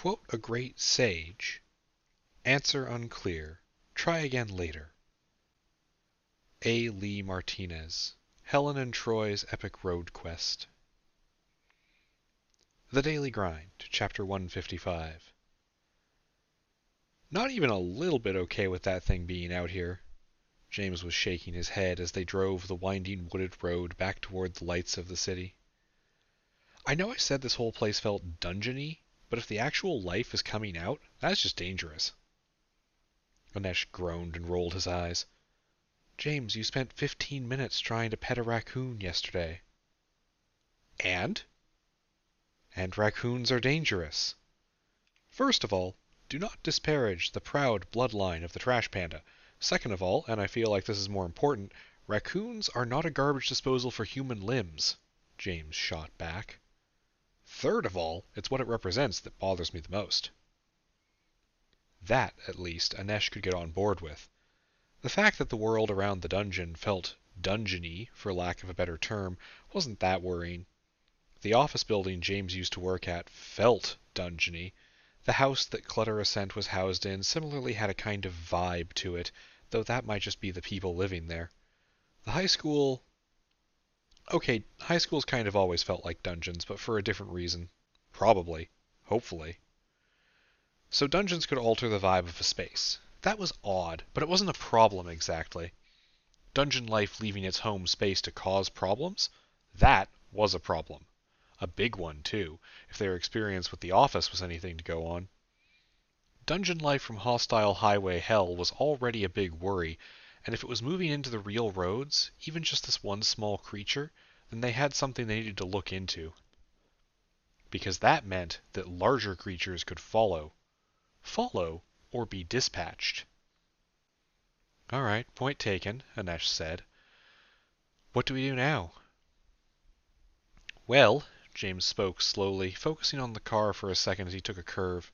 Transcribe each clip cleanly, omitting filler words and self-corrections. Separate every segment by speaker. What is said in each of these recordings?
Speaker 1: Quote a great sage. Answer unclear. Try again later. A. Lee Martinez. Helen and Troy's Epic Road Quest. The Daily Grind, Chapter 155. Not even a little bit okay with that thing being out here. James was shaking his head as they drove the winding wooded road back toward the lights of the city. I know I said this whole place felt dungeony, but if the actual life is coming out, that's just dangerous. Anesh groaned and rolled his eyes. James, you spent 15 minutes trying to pet a raccoon yesterday. And? And raccoons are dangerous. First of all, do not disparage the proud bloodline of the trash panda. Second of all, and I feel like this is more important, raccoons are not a garbage disposal for human limbs, James shot back. Third of all, it's what it represents that bothers me the most. That, at least, Anesh could get on board with. The fact that the world around the dungeon felt dungeony, for lack of a better term, wasn't that worrying. The office building James used to work at felt dungeony. The house that Clutter Ascent was housed in similarly had a kind of vibe to it, though that might just be the people living there. The high school... Okay, high schools kind of always felt like dungeons, but for a different reason. Probably. Hopefully. So dungeons could alter the vibe of a space. That was odd, but it wasn't a problem exactly. Dungeon life leaving its home space to cause problems? That was a problem. A big one, too, if their experience with the office was anything to go on. Dungeon life from hostile highway hell was already a big worry, and if it was moving into the real roads, even just this one small creature, then they had something they needed to look into. Because that meant that larger creatures could follow. Follow, or be dispatched. All right, point taken, Anesh said. What do we do now? Well, James spoke slowly, focusing on the car for a second as he took a curve.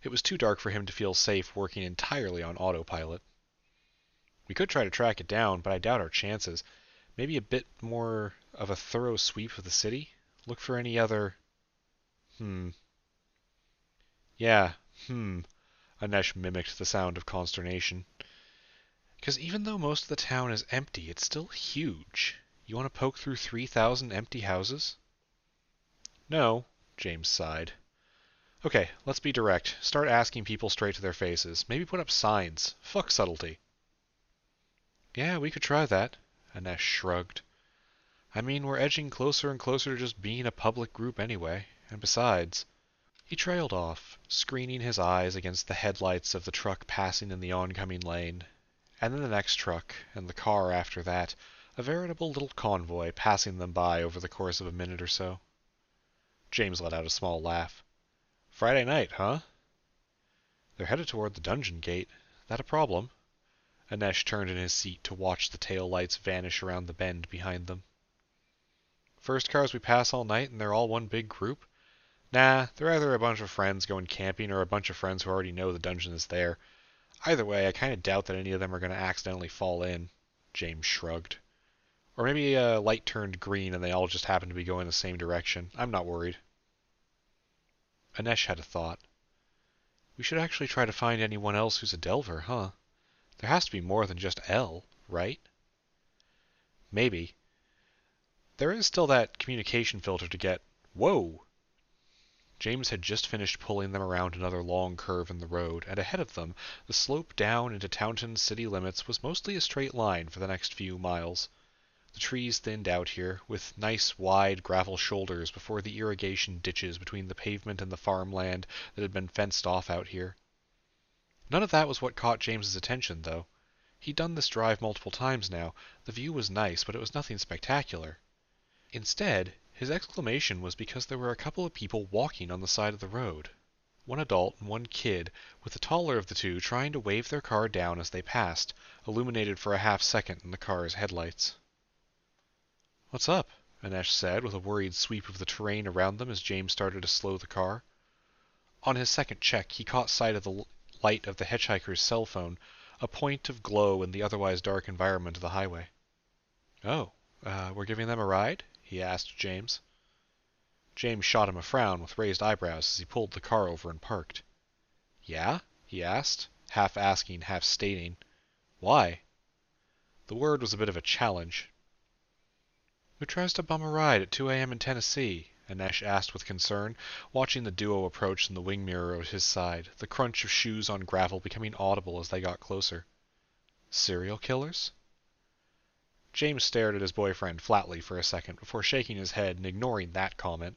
Speaker 1: It was too dark for him to feel safe working entirely on autopilot. We could try to track it down, but I doubt our chances. Maybe a bit more of a thorough sweep of the city? Look for any other... Yeah, Anesh mimicked the sound of consternation. Because even though most of the town is empty, it's still huge. You want to poke through 3,000 empty houses? No, James sighed. Okay, let's be direct. Start asking people straight to their faces. Maybe put up signs. Fuck subtlety. Yeah, we could try that, Anesh shrugged. I mean, we're edging closer and closer to just being a public group anyway. And besides... He trailed off, screening his eyes against the headlights of the truck passing in the oncoming lane, and then the next truck, and the car after that, a veritable little convoy passing them by over the course of a minute or so. James let out a small laugh. Friday night, huh? They're headed toward the dungeon gate. That a problem? Anesh turned in his seat to watch the tail lights vanish around the bend behind them. First cars we pass all night and they're all one big group? Nah, they're either a bunch of friends going camping or a bunch of friends who already know the dungeon is there. Either way, I kind of doubt that any of them are going to accidentally fall in. James shrugged. Or maybe a light turned green and they all just happen to be going the same direction. I'm not worried. Anesh had a thought. We should actually try to find anyone else who's a Delver, huh? There has to be more than just L, right? Maybe. There is still that communication filter to get. Whoa! James had just finished pulling them around another long curve in the road, and ahead of them, the slope down into Taunton's city limits was mostly a straight line for the next few miles. The trees thinned out here, with nice wide gravel shoulders before the irrigation ditches between the pavement and the farmland that had been fenced off out here. None of that was what caught James's attention, though. He'd done this drive multiple times now. The view was nice, but it was nothing spectacular. Instead, his exclamation was because there were a couple of people walking on the side of the road. One adult and one kid, with the taller of the two trying to wave their car down as they passed, illuminated for a half-second in the car's headlights. What's up? Anesh said, with a worried sweep of the terrain around them as James started to slow the car. On his second check, he caught sight of the light of the hitchhiker's cell phone, a point of glow in the otherwise dark environment of the highway. Oh, we're giving them a ride? He asked James. James shot him a frown with raised eyebrows as he pulled the car over and parked. Yeah? He asked, half asking, half stating. Why? The word was a bit of a challenge. Who tries to bum a ride at 2 a.m. in Tennessee? Anesh asked with concern, watching the duo approach in the wing mirror at his side, the crunch of shoes on gravel becoming audible as they got closer. Serial killers? James stared at his boyfriend flatly for a second before shaking his head and ignoring that comment.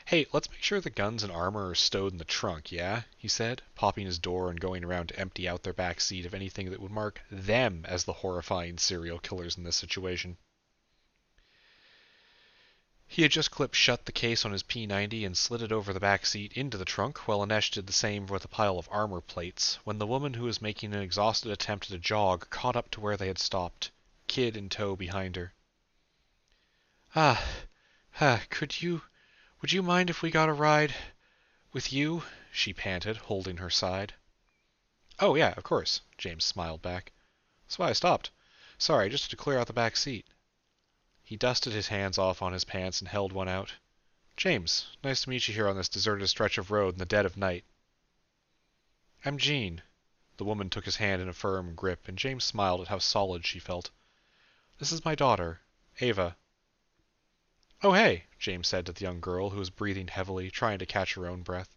Speaker 1: Hey, let's make sure the guns and armor are stowed in the trunk, yeah? He said, popping his door and going around to empty out their back seat of anything that would mark them as the horrifying serial killers in this situation. He had just clipped shut the case on his P90 and slid it over the back seat into the trunk, while Anesh did the same with a pile of armor plates, when the woman who was making an exhausted attempt at a jog caught up to where they had stopped, kid in tow behind her. Would you mind if we got a ride with you? She panted, holding her side. Oh yeah, of course, James smiled back. That's why I stopped. Sorry, just to clear out the back seat. He dusted his hands off on his pants and held one out. James, nice to meet you here on this deserted stretch of road in the dead of night. I'm Jean. The woman took his hand in a firm grip, and James smiled at how solid she felt. This is my daughter, Ava. Oh hey, James said to the young girl, who was breathing heavily, trying to catch her own breath.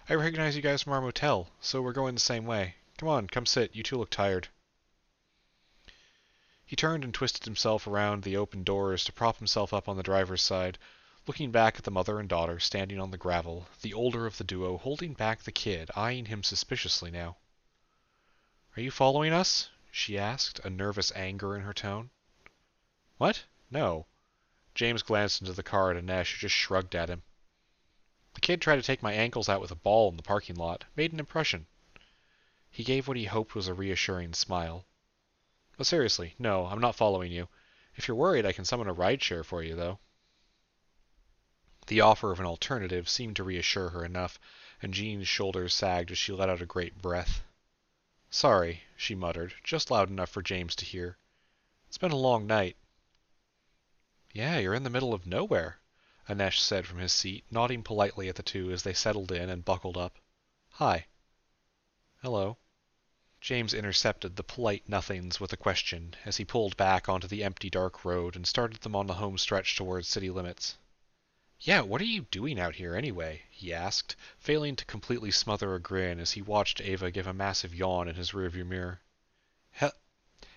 Speaker 1: I recognize you guys from our motel, so we're going the same way. Come on, come sit. You two look tired. He turned and twisted himself around the open doors to prop himself up on the driver's side, looking back at the mother and daughter standing on the gravel, the older of the duo holding back the kid, eyeing him suspiciously now. Are you following us? She asked, a nervous anger in her tone. What? No. James glanced into the car at Anesh, who just shrugged at him. The kid tried to take my ankles out with a ball in the parking lot. Made an impression. He gave what he hoped was a reassuring smile. But seriously, no, I'm not following you. If you're worried, I can summon a rideshare for you, though. The offer of an alternative seemed to reassure her enough, and Jean's shoulders sagged as she let out a great breath. Sorry, she muttered, just loud enough for James to hear. It's been a long night. Yeah, you're in the middle of nowhere, Anesh said from his seat, nodding politely at the two as they settled in and buckled up. Hi. Hello. James intercepted the polite nothings with a question as he pulled back onto the empty dark road and started them on the home stretch towards city limits. Yeah, what are you doing out here anyway? He asked, failing to completely smother a grin as he watched Ava give a massive yawn in his rearview mirror.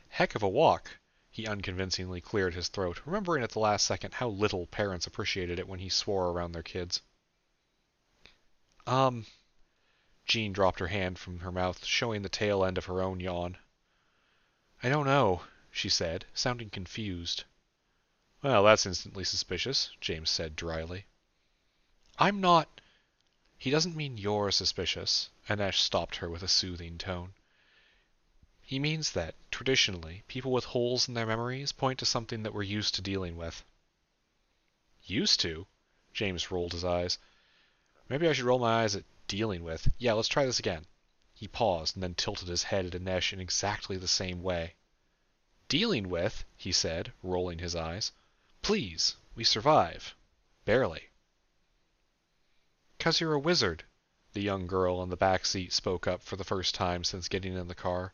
Speaker 1: Heck of a walk. He unconvincingly cleared his throat, remembering at the last second how little parents appreciated it when he swore around their kids. Jean dropped her hand from her mouth, showing the tail end of her own yawn. I don't know, she said, sounding confused. Well, that's instantly suspicious, James said dryly. I'm not... He doesn't mean you're suspicious, Anesh stopped her with a soothing tone. He means that, traditionally, people with holes in their memories point to something that we're used to dealing with. Used to? James rolled his eyes. Maybe I should roll my eyes at dealing with. Yeah, let's try this again. He paused and then tilted his head at Anesh in exactly the same way. Dealing with, he said, rolling his eyes. Please, we survive. Barely. 'Cause you're a wizard, the young girl in the back seat spoke up for the first time since getting in the car.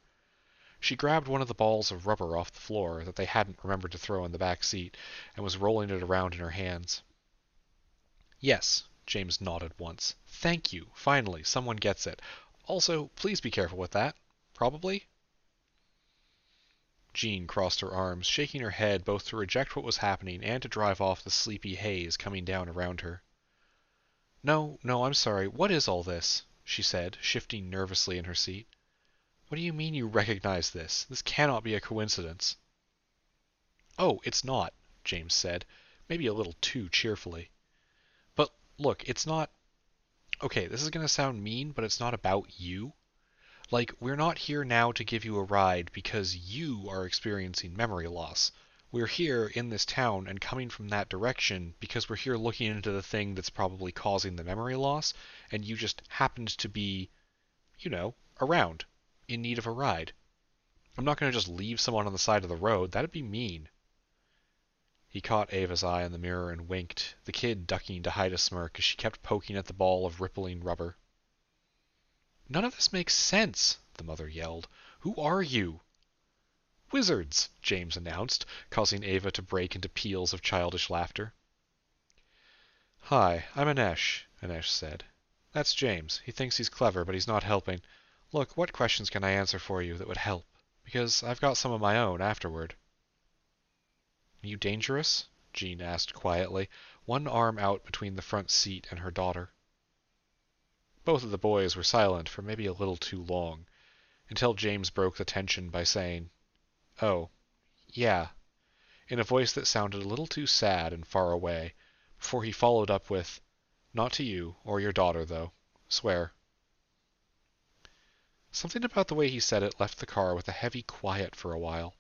Speaker 1: She grabbed one of the balls of rubber off the floor that they hadn't remembered to throw in the back seat and was rolling it around in her hands. Yes, James nodded once. Thank you. Finally, someone gets it. Also, please be careful with that. Probably? Jean crossed her arms, shaking her head both to reject what was happening and to drive off the sleepy haze coming down around her. No, I'm sorry. What is all this? She said, shifting nervously in her seat. What do you mean you recognize this? This cannot be a coincidence. Oh, it's not, James said, maybe a little too cheerfully. But look, it's not... Okay, this is going to sound mean, but it's not about you. Like, we're not here now to give you a ride because you are experiencing memory loss. We're here in this town and coming from that direction because we're here looking into the thing that's probably causing the memory loss, and you just happened to be, around, in need of a ride. I'm not going to just leave someone on the side of the road. That'd be mean. He caught Ava's eye in the mirror and winked, the kid ducking to hide a smirk as she kept poking at the ball of rippling rubber. "None of this makes sense," the mother yelled. "Who are you?" "Wizards," James announced, causing Ava to break into peals of childish laughter. "Hi, I'm Anesh said. "That's James. He thinks he's clever, but he's not helping. Look, what questions can I answer for you that would help? Because I've got some of my own afterward." "Are you dangerous?" Jean asked quietly, one arm out between the front seat and her daughter. Both of the boys were silent for maybe a little too long, until James broke the tension by saying, "Oh, yeah," in a voice that sounded a little too sad and far away, before he followed up with, "Not to you, or your daughter, though. Swear." Something about the way he said it left the car with a heavy quiet for a while.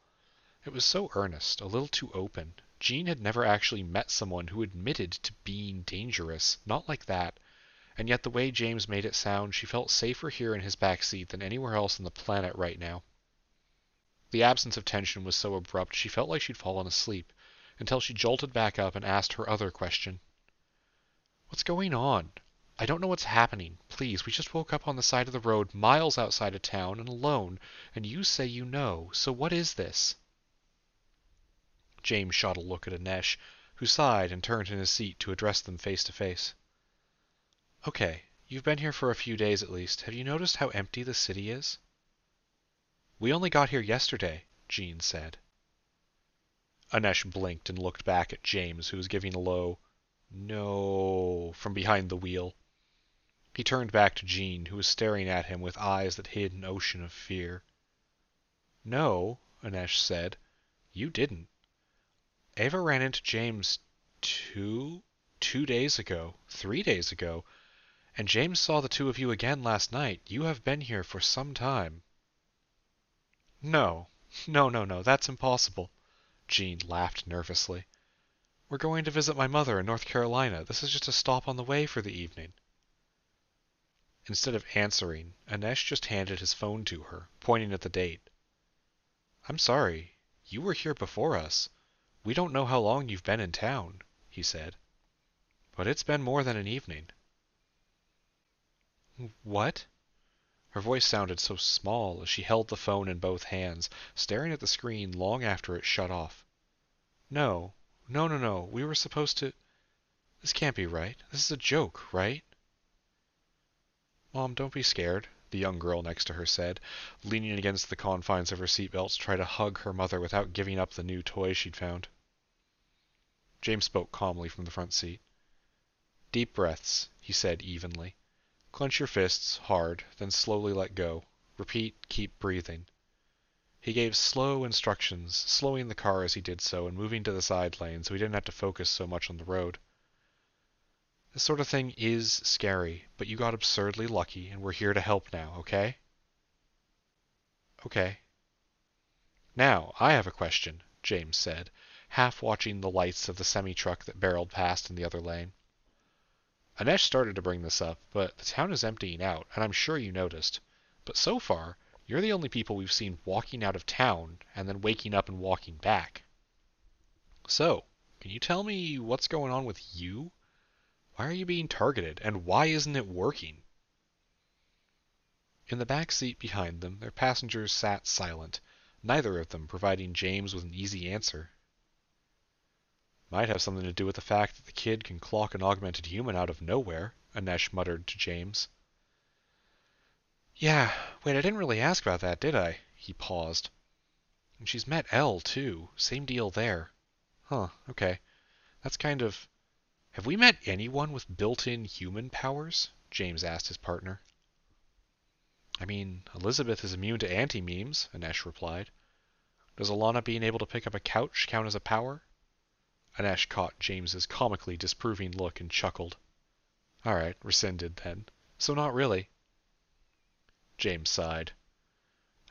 Speaker 1: It was so earnest, a little too open. Jean had never actually met someone who admitted to being dangerous, not like that, and yet the way James made it sound, she felt safer here in his back seat than anywhere else on the planet right now. The absence of tension was so abrupt she felt like she'd fallen asleep, until she jolted back up and asked her other question. "What's going on? I don't know what's happening. Please, we just woke up on the side of the road, miles outside of town, and alone, and you say you know. So what is this?" James shot a look at Anesh, who sighed and turned in his seat to address them face to face. "Okay, you've been here for a few days at least. Have you noticed how empty the city is?" "We only got here yesterday," Jean said. Anesh blinked and looked back at James, who was giving a low, "No," from behind the wheel. He turned back to Jean, who was staring at him with eyes that hid an ocean of fear. "No," Anesh said. "You didn't. Ava ran into James two days ago, 3 days ago, and James saw the two of you again last night. You have been here for some time." "No, no, that's impossible." Jean laughed nervously. "We're going to visit my mother in North Carolina. This is just a stop on the way for the evening." Instead of answering, Anesh just handed his phone to her, pointing at the date. "I'm sorry. You were here before us. We don't know how long you've been in town," he said. "But it's been more than an evening." "What?" Her voice sounded so small as she held the phone in both hands, staring at the screen long after it shut off. No. We were supposed to... This can't be right. This is a joke, right?" "Mom, don't be scared," the young girl next to her said, leaning against the confines of her seatbelt to try to hug her mother without giving up the new toy she'd found. James spoke calmly from the front seat. "Deep breaths," he said evenly. "Clench your fists, hard, then slowly let go. Repeat, keep breathing." He gave slow instructions, slowing the car as he did so and moving to the side lane so he didn't have to focus so much on the road. "This sort of thing is scary, but you got absurdly lucky, and we're here to help now, okay?" "Okay." "Now, I have a question," James said, half watching the lights of the semi-truck that barreled past in the other lane. "Anesh started to bring this up, but the town is emptying out, and I'm sure you noticed. But so far, you're the only people we've seen walking out of town and then waking up and walking back. So, can you tell me what's going on with you? Why are you being targeted, and why isn't it working?" In the back seat behind them, their passengers sat silent, neither of them providing James with an easy answer. "Might have something to do with the fact that the kid can clock an augmented human out of nowhere," Anesh muttered to James. "Yeah, wait, I didn't really ask about that, did I?" He paused. "And she's met Elle, too. Same deal there. Huh, okay. That's kind of... Have we met anyone with built-in human powers?" James asked his partner. "I mean, Elizabeth is immune to anti-memes," Anesh replied. "Does Alana being able to pick up a couch count as a power?" Anesh caught James's comically disproving look and chuckled. "All right, rescinded then. So not really." James sighed.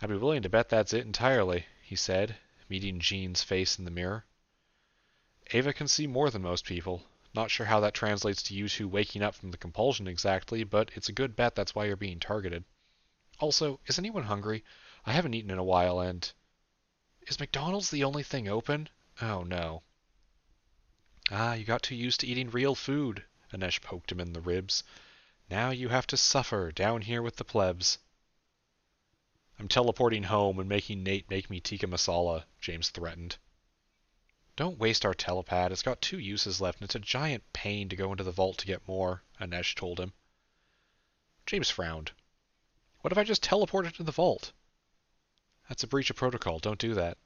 Speaker 1: "I'd be willing to bet that's it entirely," he said, meeting Jean's face in the mirror. "Ava can see more than most people. Not sure how that translates to you two waking up from the compulsion exactly, but it's a good bet that's why you're being targeted. Also, is anyone hungry? I haven't eaten in a while, and... Is McDonald's the only thing open? Oh no." Ah, you got too used to eating real food, Anesh poked him in the ribs. Now you have to suffer down here with the plebs. I'm teleporting home and making Nate make me tikka masala, James threatened. Don't waste our telepad. It's got 2 uses left, and it's a giant pain to go into the vault to get more, Anesh told him. James frowned. What if I just teleported to the vault? That's a breach of protocol. Don't do that.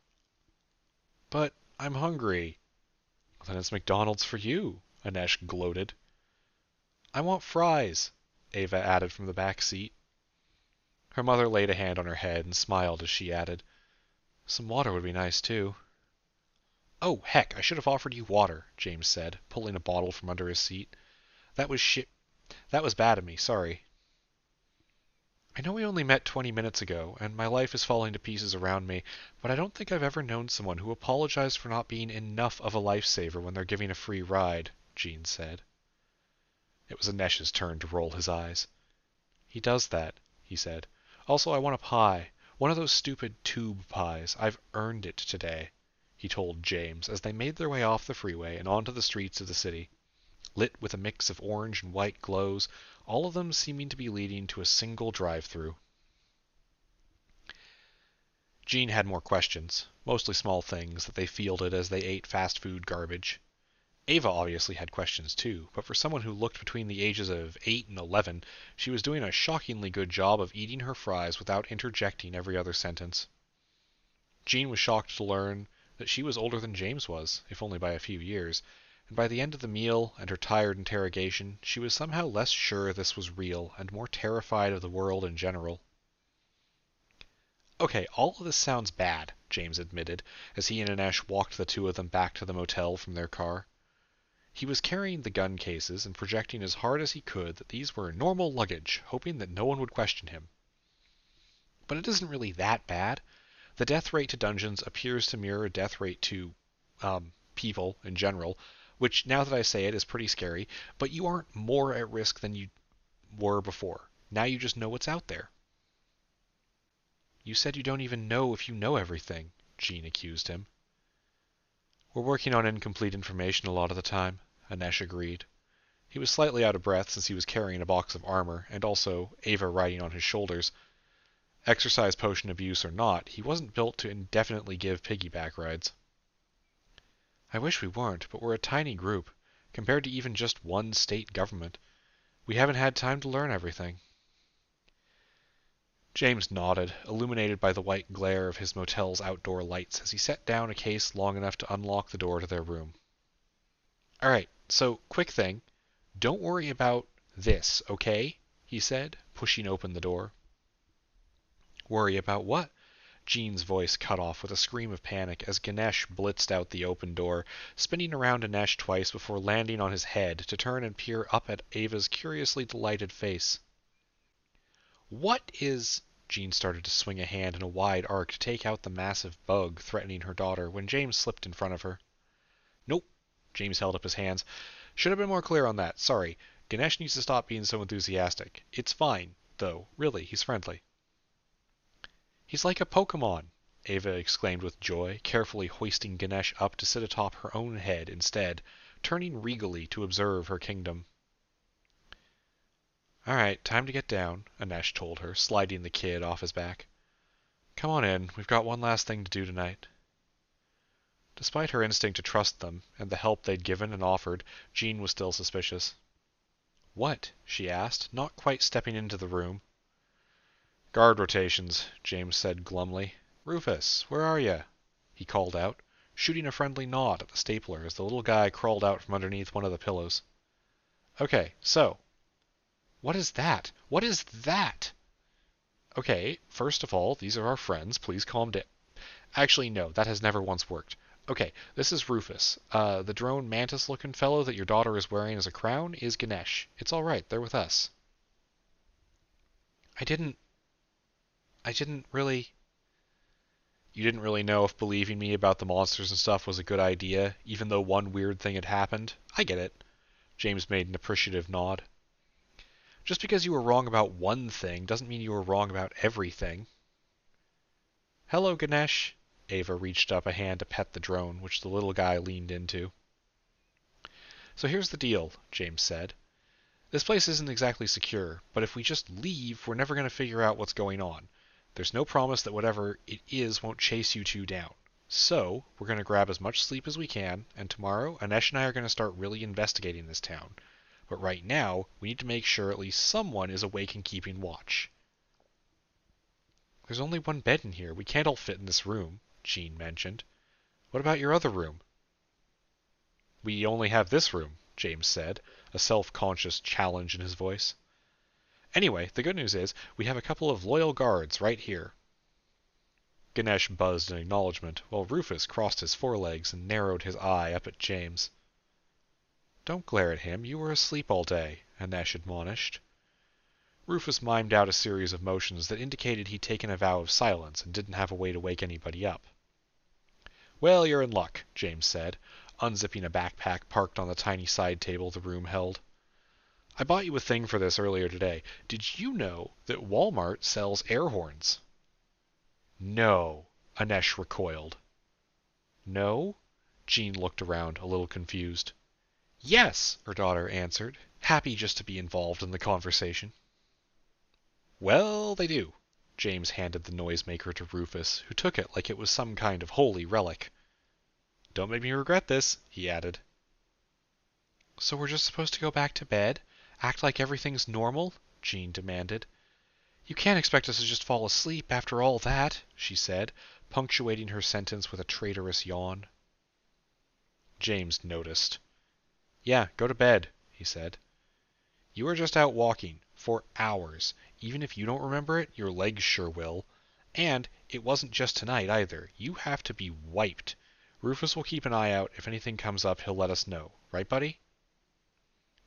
Speaker 1: But I'm hungry. Then it's McDonald's for you, Anesh gloated. I want fries, Ava added from the back seat. Her mother laid a hand on her head and smiled as she added, Some water would be nice, too. Oh, heck, I should have offered you water, James said, pulling a bottle from under his seat. That was bad of me, sorry. I know we only met 20 minutes ago, and my life is falling to pieces around me, but I don't think I've ever known someone who apologized for not being enough of a lifesaver when they're giving a free ride, Jean said. It was Anesh's turn to roll his eyes. He does that, he said. Also, I want a pie. One of those stupid tube pies. I've earned it today, he told James as they made their way off the freeway and onto the streets of the city, lit with a mix of orange and white glows, all of them seeming to be leading to a single drive-through. Jean had more questions, mostly small things that they fielded as they ate fast food garbage. Ava obviously had questions too, but for someone who looked between the ages of 8 and 11, she was doing a shockingly good job of eating her fries without interjecting every other sentence. Jean was shocked to learn that she was older than James was, if only by a few years, and by the end of the meal and her tired interrogation, she was somehow less sure this was real and more terrified of the world in general. Okay, all of this sounds bad, James admitted, as he and Anesh walked the two of them back to the motel from their car. He was carrying the gun cases and projecting as hard as he could that these were normal luggage, hoping that no one would question him. But it isn't really that bad. The death rate to dungeons appears to mirror a death rate to, people in general, which, now that I say it, is pretty scary, but you aren't more at risk than you were before. Now you just know what's out there. You said you don't even know if you know everything, Jean accused him. We're working on incomplete information a lot of the time, Anesh agreed. He was slightly out of breath since he was carrying a box of armor, and also Ava riding on his shoulders. Exercise potion abuse or not, he wasn't built to indefinitely give piggyback rides. I wish we weren't, but we're a tiny group, compared to even just one state government. We haven't had time to learn everything. James nodded, illuminated by the white glare of his motel's outdoor lights as he set down a case long enough to unlock the door to their room. Alright, so, quick thing. Don't worry about this, okay? He said, pushing open the door. Worry about what? Jean's voice cut off with a scream of panic as Ganesh blitzed out the open door, spinning around Anesh twice before landing on his head to turn and peer up at Ava's curiously delighted face. What is... Jean started to swing a hand in a wide arc to take out the massive bug threatening her daughter when James slipped in front of her. Nope. James held up his hands. Should have been more clear on that. Sorry. Ganesh needs to stop being so enthusiastic. It's fine, though. Really, he's friendly. He's like a Pokemon, Ava exclaimed with joy, carefully hoisting Ganesh up to sit atop her own head instead, turning regally to observe her kingdom. All right, time to get down, Anesh told her, sliding the kid off his back. Come on in, we've got one last thing to do tonight. Despite her instinct to trust them, and the help they'd given and offered, Jean was still suspicious. What? She asked, not quite stepping into the room. Guard rotations, James said glumly. Rufus, where are you? He called out, shooting a friendly nod at the stapler as the little guy crawled out from underneath one of the pillows. Okay, so... What is that? What is that? Okay, first of all, these are our friends. Please calm down. Actually, no, that has never once worked. Okay, this is Rufus. The drone mantis-looking fellow that your daughter is wearing as a crown is Ganesh. It's all right. They're with us. I didn't really... You didn't really know if believing me about the monsters and stuff was a good idea, even though one weird thing had happened? I get it. James made an appreciative nod. Just because you were wrong about one thing doesn't mean you were wrong about everything. Hello, Ganesh. Ava reached up a hand to pet the drone, which the little guy leaned into. So here's the deal, James said. This place isn't exactly secure, but if we just leave, we're never going to figure out what's going on. There's no promise that whatever it is won't chase you two down. So, we're going to grab as much sleep as we can, and tomorrow, Anesh and I are going to start really investigating this town. But right now, we need to make sure at least someone is awake and keeping watch. There's only one bed in here. We can't all fit in this room, Jean mentioned. What about your other room? We only have this room, James said, a self-conscious challenge in his voice. Anyway, the good news is, we have a couple of loyal guards right here. Ganesh buzzed in acknowledgement, while Rufus crossed his forelegs and narrowed his eye up at James. Don't glare at him, you were asleep all day, Anesh admonished. Rufus mimed out a series of motions that indicated he'd taken a vow of silence and didn't have a way to wake anybody up. Well, you're in luck, James said, unzipping a backpack parked on the tiny side table the room held. I bought you a thing for this earlier today. Did you know that Walmart sells air horns? No, Anesh recoiled. No? Jean looked around, a little confused. Yes, her daughter answered, happy just to be involved in the conversation. Well, they do. James handed the noisemaker to Rufus, who took it like it was some kind of holy relic. Don't make me regret this, he added. So we're just supposed to go back to bed? Act like everything's normal? Jean demanded. You can't expect us to just fall asleep after all that, she said, punctuating her sentence with a traitorous yawn. James noticed. Yeah, go to bed, he said. You were just out walking, for hours. Even if you don't remember it, your legs sure will. And it wasn't just tonight either. You have to be wiped. Rufus will keep an eye out. If anything comes up, he'll let us know. Right, buddy?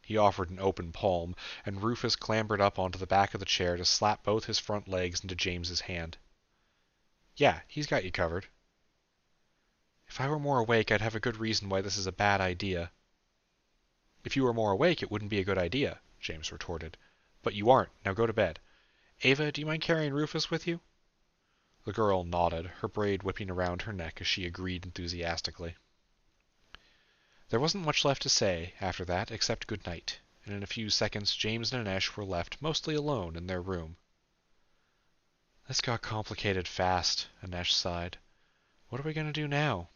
Speaker 1: He offered an open palm, and Rufus clambered up onto the back of the chair to slap both his front legs into James's hand. Yeah, he's got you covered. If I were more awake, I'd have a good reason why this is a bad idea. If you were more awake, it wouldn't be a good idea, James retorted. But you aren't. Now go to bed. Ava, do you mind carrying Rufus with you? The girl nodded, her braid whipping around her neck as she agreed enthusiastically. There wasn't much left to say after that except good night, and in a few seconds James and Anesh were left mostly alone in their room. This got complicated fast, Anesh sighed. What are we going to do now?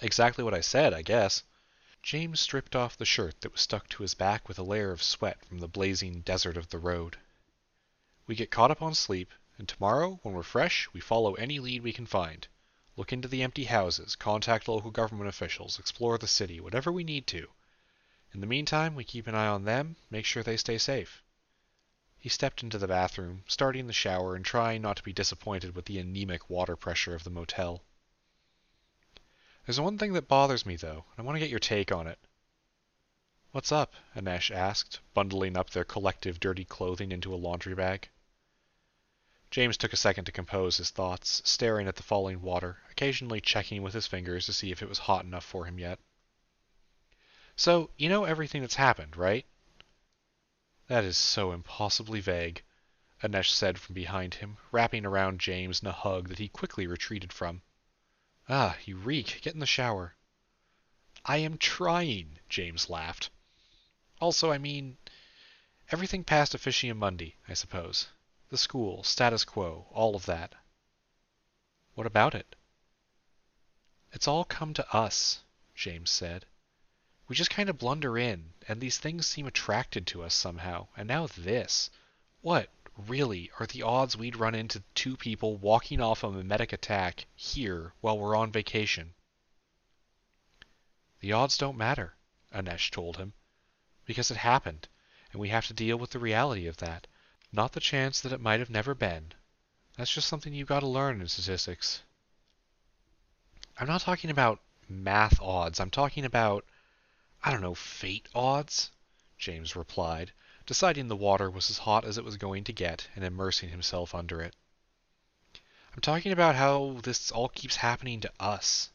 Speaker 1: Exactly what I said, I guess. James stripped off the shirt that was stuck to his back with a layer of sweat from the blazing desert of the road. We get caught up on sleep, and tomorrow, when we're fresh, we follow any lead we can find. Look into the empty houses, contact local government officials, explore the city, whatever we need to. In the meantime, we keep an eye on them, make sure they stay safe. He stepped into the bathroom, starting the shower and trying not to be disappointed with the anemic water pressure of the motel. There's one thing that bothers me, though, and I want to get your take on it. What's up? Anesh asked, bundling up their collective dirty clothing into a laundry bag. James took a second to compose his thoughts, staring at the falling water, occasionally checking with his fingers to see if it was hot enough for him yet. So, you know everything that's happened, right? That is so impossibly vague, Anesh said from behind him, wrapping around James in a hug that he quickly retreated from. Ah, you reek. Get in the shower. I am trying, James laughed. Also, I mean, everything past Officium Mundi, I suppose. The school, status quo, all of that. What about it? It's all come to us, James said. We just kind of blunder in, and these things seem attracted to us somehow, and now this. What, really, are the odds we'd run into two people walking off a mimetic attack here while we're on vacation? The odds don't matter, Anesh told him, because it happened, and we have to deal with the reality of that, not the chance that it might have never been. That's just something you've got to learn in statistics. I'm not talking about math odds. I'm talking about, I don't know, fate odds, James replied, deciding the water was as hot as it was going to get and immersing himself under it. I'm talking about how this all keeps happening to us.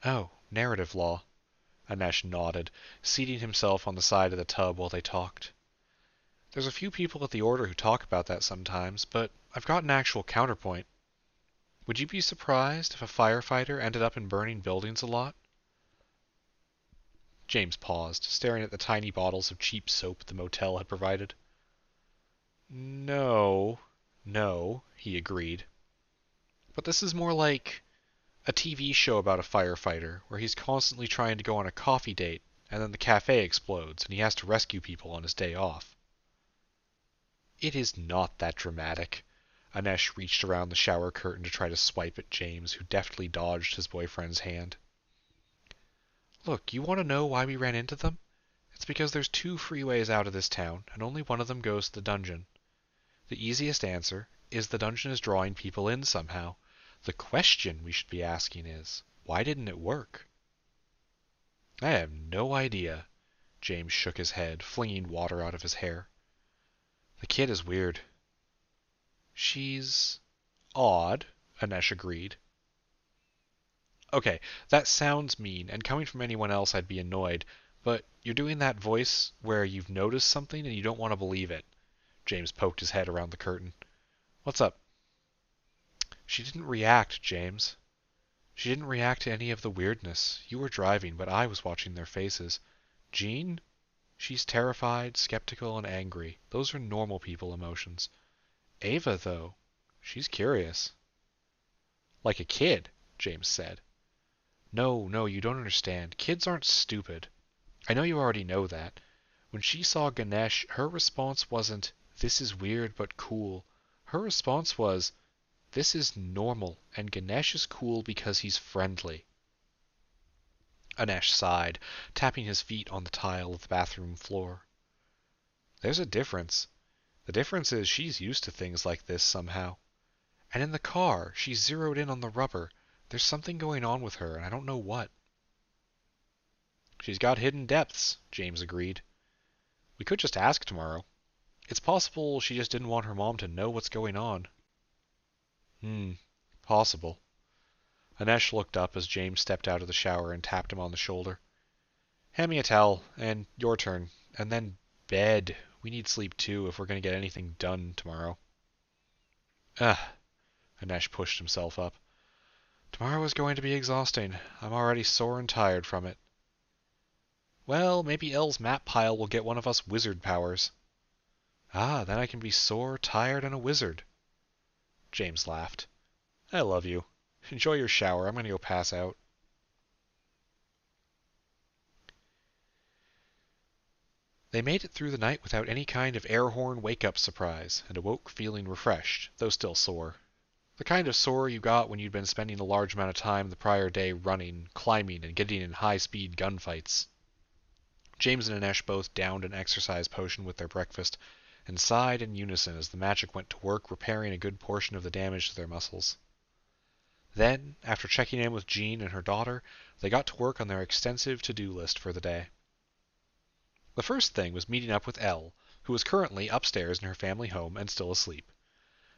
Speaker 1: Oh, narrative law. Anesh nodded, seating himself on the side of the tub while they talked. There's a few people at the Order who talk about that sometimes, but I've got an actual counterpoint. Would you be surprised if a firefighter ended up in burning buildings a lot? James paused, staring at the tiny bottles of cheap soap the motel had provided. No, he agreed. But this is more like a TV show about a firefighter, where he's constantly trying to go on a coffee date, and then the cafe explodes, and he has to rescue people on his day off. It is not that dramatic. Anesh reached around the shower curtain to try to swipe at James, who deftly dodged his boyfriend's hand. Look, you want to know why we ran into them? It's because there's 2 freeways out of this town, and only one of them goes to the dungeon. The easiest answer is the dungeon is drawing people in somehow. The question we should be asking is, why didn't it work? I have no idea. James shook his head, flinging water out of his hair. The kid is weird. She's odd, Anesh agreed. Okay, that sounds mean, and coming from anyone else I'd be annoyed, but you're doing that voice where you've noticed something and you don't want to believe it. James poked his head around the curtain. What's up? She didn't react, James. She didn't react to any of the weirdness. You were driving, but I was watching their faces. Jean? She's terrified, skeptical, and angry. Those are normal people emotions. Ava, though, she's curious. Like a kid, James said. No, you don't understand. Kids aren't stupid. I know you already know that. When she saw Ganesh, her response wasn't, "This is weird but cool." Her response was, "This is normal, and Ganesh is cool because he's friendly." Anesh sighed, tapping his feet on the tile of the bathroom floor. There's a difference. The difference is she's used to things like this somehow. And in the car, she zeroed in on the rubber. There's something going on with her, and I don't know what. She's got hidden depths, James agreed. We could just ask tomorrow. It's possible she just didn't want her mom to know what's going on. Possible. Anesh looked up as James stepped out of the shower and tapped him on the shoulder. Hand me a towel, and your turn, and then bed. We need sleep too if we're going to get anything done tomorrow. Anesh pushed himself up. Tomorrow is going to be exhausting. I'm already sore and tired from it. Well, maybe Elle's map pile will get one of us wizard powers. Then I can be sore, tired, and a wizard. James laughed. I love you. Enjoy your shower. I'm going to go pass out. They made it through the night without any kind of air horn wake-up surprise, and awoke feeling refreshed, though still sore. The kind of sore you got when you'd been spending a large amount of time the prior day running, climbing, and getting in high-speed gunfights. James and Anesh both downed an exercise potion with their breakfast, and sighed in unison as the magic went to work repairing a good portion of the damage to their muscles. Then, after checking in with Jean and her daughter, they got to work on their extensive to-do list for the day. The first thing was meeting up with Elle, who was currently upstairs in her family home and still asleep.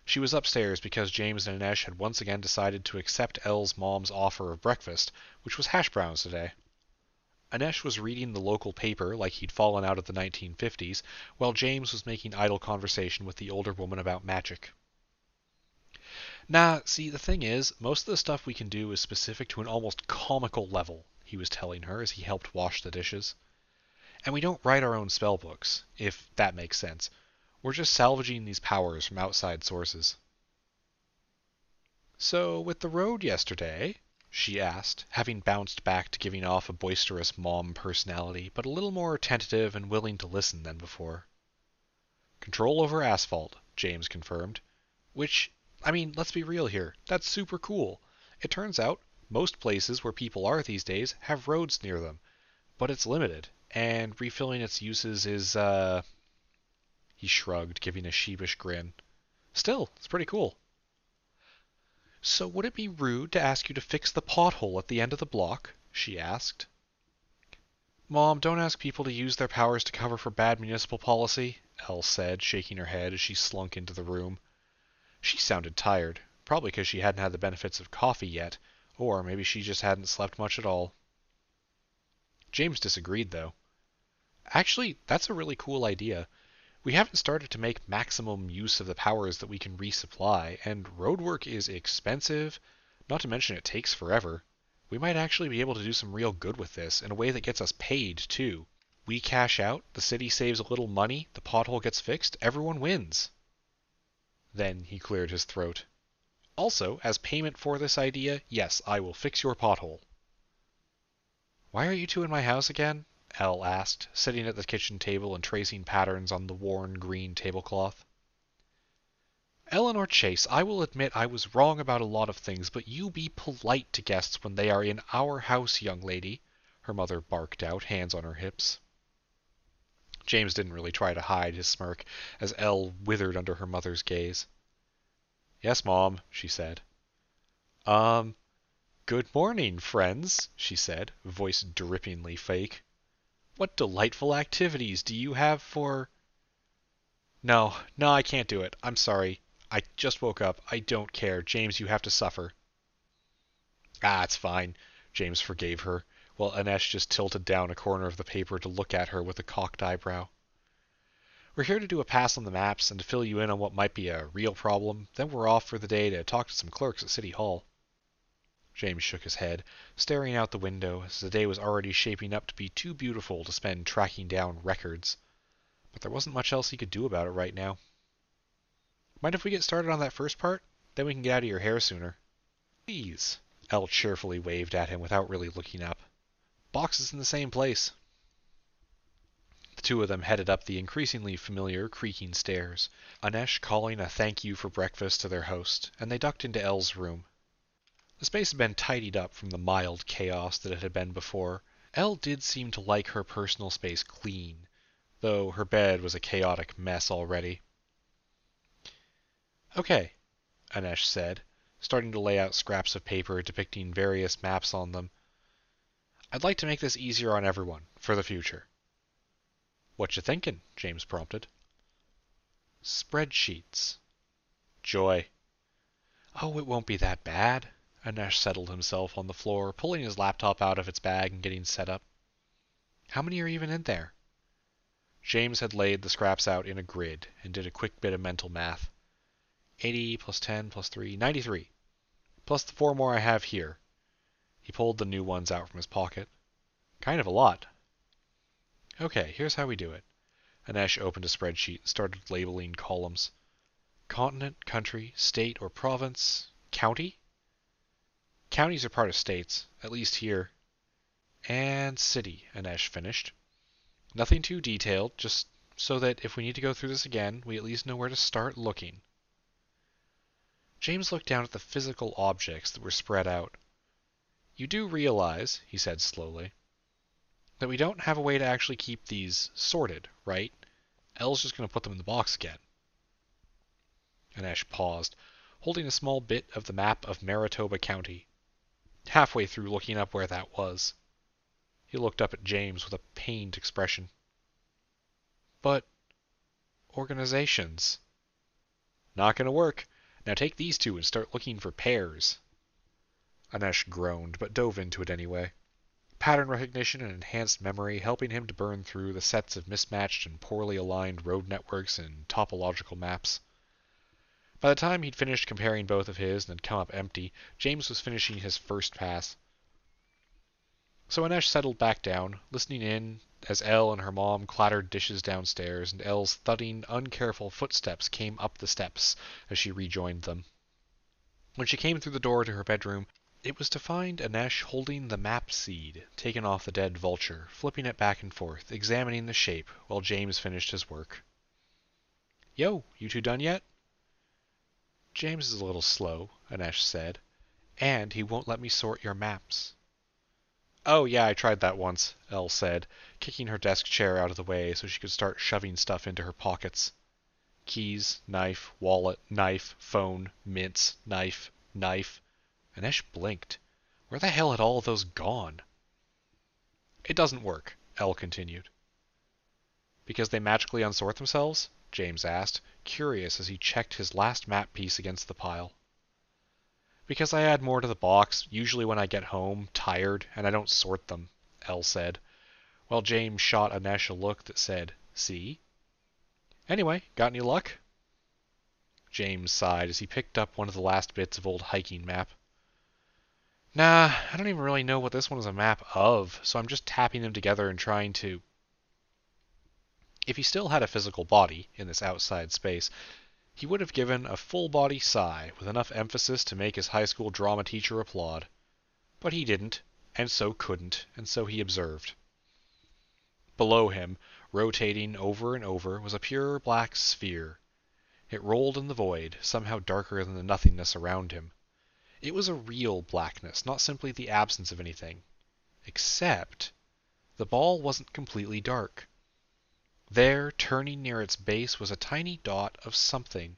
Speaker 1: She was upstairs because James and Anesh had once again decided to accept Elle's mom's offer of breakfast, which was hash browns today. Anesh was reading the local paper like he'd fallen out of the 1950s, while James was making idle conversation with the older woman about magic. See, the thing is, most of the stuff we can do is specific to an almost comical level, he was telling her as he helped wash the dishes. And we don't write our own spellbooks, if that makes sense. We're just salvaging these powers from outside sources. So, with the road yesterday, she asked, having bounced back to giving off a boisterous mom personality, but a little more tentative and willing to listen than before. Control over asphalt, James confirmed. Which, let's be real here, that's super cool. It turns out, most places where people are these days have roads near them, but it's limited, and refilling its uses is, He shrugged, giving a sheepish grin. Still, it's pretty cool. So would it be rude to ask you to fix the pothole at the end of the block? She asked. Mom, don't ask people to use their powers to cover for bad municipal policy, Elle said, shaking her head as she slunk into the room. She sounded tired, probably because she hadn't had the benefits of coffee yet, or maybe she just hadn't slept much at all. James disagreed, though. Actually, that's a really cool idea. We haven't started to make maximum use of the powers that we can resupply, and roadwork is expensive, not to mention it takes forever. We might actually be able to do some real good with this, in a way that gets us paid, too. We cash out, the city saves a little money, the pothole gets fixed, everyone wins. Then he cleared his throat. Also, as payment for this idea, yes, I will fix your pothole. Why are you two in my house again? Elle asked, sitting at the kitchen table and tracing patterns on the worn green tablecloth. Eleanor Chase, I will admit I was wrong about a lot of things, but you be polite to guests when they are in our house, young lady, her mother barked out, hands on her hips. James didn't really try to hide his smirk, as Elle withered under her mother's gaze. Yes, Mom, she said. Good morning, friends, she said, voice drippingly fake. What delightful activities do you have for... No, I can't do it. I'm sorry. I just woke up. I don't care. James, you have to suffer. Ah, it's fine. James forgave her, while Anesh just tilted down a corner of the paper to look at her with a cocked eyebrow. We're here to do a pass on the maps and to fill you in on what might be a real problem. Then we're off for the day to talk to some clerks at City Hall. James shook his head, staring out the window, as the day was already shaping up to be too beautiful to spend tracking down records. But there wasn't much else he could do about it right now. Mind if we get started on that first part? Then we can get out of your hair sooner. Please. Elle cheerfully waved at him without really looking up. Box is in the same place. The two of them headed up the increasingly familiar creaking stairs, Anesh calling a thank you for breakfast to their host, and they ducked into Elle's room. The space had been tidied up from the mild chaos that it had been before. Elle did seem to like her personal space clean, though her bed was a chaotic mess already. Okay, Anesh said, starting to lay out scraps of paper depicting various maps on them. I'd like to make this easier on everyone, for the future. What you thinking? James prompted. Spreadsheets. Joy. Oh, it won't be that bad. Anesh settled himself on the floor, pulling his laptop out of its bag and getting set up. How many are even in there? James had laid the scraps out in a grid and did a quick bit of mental math. 80 plus 10 plus 3, 93. Plus the 4 more I have here. He pulled the new ones out from his pocket. Kind of a lot. Okay, here's how we do it. Anesh opened a spreadsheet and started labeling columns. Continent, country, state or province, county? Counties are part of states, at least here. And city, Anesh finished. Nothing too detailed, just so that if we need to go through this again, we at least know where to start looking. James looked down at the physical objects that were spread out. You do realize, he said slowly, that we don't have a way to actually keep these sorted, right? Elle's just going to put them in the box again. Anesh paused, holding a small bit of the map of Manitoba County. Halfway through looking up where that was, he looked up at James with a pained expression. But organizations. Not going to work. Now take these two and start looking for pairs. Anesh groaned, but dove into it anyway. Pattern recognition and enhanced memory helping him to burn through the sets of mismatched and poorly aligned road networks and topological maps. By the time he'd finished comparing both of his and had come up empty, James was finishing his first pass. So Anesh settled back down, listening in as Elle and her mom clattered dishes downstairs, and Elle's thudding, uncareful footsteps came up the steps as she rejoined them. When she came through the door to her bedroom, it was to find Anesh holding the map seed taken off the dead vulture, flipping it back and forth, examining the shape, while James finished his work. Yo, you two done yet? James is a little slow, Anesh said, and he won't let me sort your maps. Oh, yeah, I tried that once, Elle said, kicking her desk chair out of the way so she could start shoving stuff into her pockets. Keys, knife, wallet, knife, phone, mints, knife, knife. Anesh blinked. Where the hell had all of those gone? It doesn't work, Elle continued. Because they magically unsort themselves? James asked, curious as he checked his last map piece against the pile. Because I add more to the box, usually when I get home, tired, and I don't sort them, Elle said, while James shot Anesh a look that said, see? Anyway, got any luck? James sighed as he picked up one of the last bits of old hiking map. Nah, I don't even really know what this one is a map of, so I'm just tapping them together and trying to... If he still had a physical body in this outside space, he would have given a full-body sigh with enough emphasis to make his high school drama teacher applaud. But he didn't, and so couldn't, and so he observed. Below him, rotating over and over, was a pure black sphere. It rolled in the void, somehow darker than the nothingness around him. It was a real blackness, not simply the absence of anything. Except the ball wasn't completely dark. There, turning near its base, was a tiny dot of something.